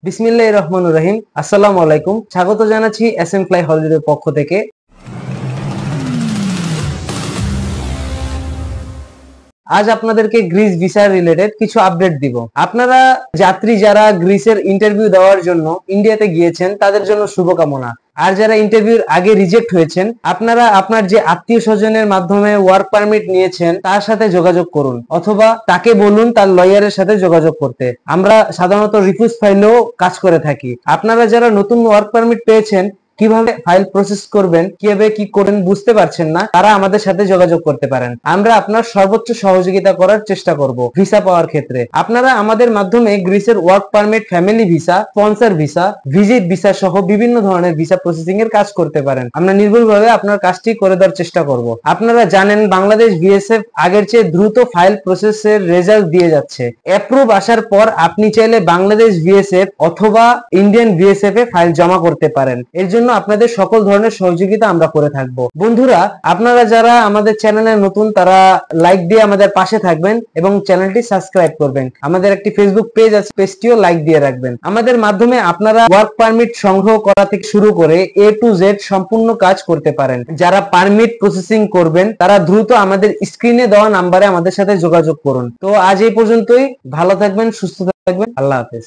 বিসমিল্লাহির রহমানির রহিম। আসসালামু আলাইকুম। স্বাগত জানাচ্ছি এসএম ফ্লাই হলিডের পক্ষ থেকে। আজ আপনাদেরকে গ্রিস ভিসা রিলেটেড কিছু আপডেট দিব। আপনারা যাত্রী যারা গ্রিসের ইন্টারভিউ দেওয়ার জন্য ইন্ডিয়াতে গিয়েছেন তাদের জন্য শুভকামনা। আর যারা ইন্টারভিউর আগে রিজেক্ট হয়েছেন, আপনারা আপনার যে আত্মীয় স্বজনের মাধ্যমে ওয়ার্ক পারমিট নিয়েছেন তার সাথে যোগাযোগ করুন, অথবা তাকে বলুন তার লয়ারের সাথে যোগাযোগ করতে। আমরা সাধারণত রিফিউজ ফাইলেও কাজ করে থাকি। আপনারা যারা নতুন ওয়ার্ক পারমিট পেয়েছেন, কিভাবে ফাইল প্রসেস করবেন, কিভাবে কি করবেন বুঝতে পারছেন না, তারা আমাদের সাথে যোগাযোগ করতে পারেন। আমরা আপনার সর্বোচ্চ সহযোগিতা করার চেষ্টা করব ভিসা পাওয়ার ক্ষেত্রে। আপনারা আমাদের মাধ্যমে গ্রিসের work permit, family visa, sponsor visa, visit visa সহ বিভিন্ন ধরনের ভিসা প্রসেসিং এর কাজ করতে পারেন। আমরা নির্ভুলভাবে আপনার কাজটি করে দেওয়ার চেষ্টা করব। আপনারা জানেন বাংলাদেশ বিএসএফ আগের চেয়ে দ্রুত ফাইল প্রসেসের রেজাল্ট দিয়ে যাচ্ছে। অ্যাপ্রুভ আসার পর আপনি চাইলে বাংলাদেশ বিএসএফ অথবা ইন্ডিয়ান বিএসএফ এ ফাইল জমা করতে পারেন। এর জন্য আপনাদের সকল ধরনের সহযোগিতা আমরা করে থাকবো। বন্ধুরা, আপনারা যারা আমাদের চ্যানেলে নতুন তারা লাইক দিয়ে আমাদের পাশে থাকবেন এবং চ্যানেলটি সাবস্ক্রাইব করবেন। আমাদের একটি ফেসবুক পেজ আছে, পেজটিও লাইক দিয়ে রাখবেন। আমাদের মাধ্যমে আপনারা ওয়ার্ক পারমিট সংগ্রহ করা থেকে শুরু করে এ টু জেড সম্পূর্ণ কাজ করতে পারেন। যারা পারমিট প্রসেসিং করবেন তারা দ্রুত আমাদের স্ক্রিনে দেওয়া নাম্বারে আমাদের সাথে যোগাযোগ করুন। তো আজ এই পর্যন্তই। ভালো থাকবেন, সুস্থ থাকবেন। আল্লাহ হাফেজ।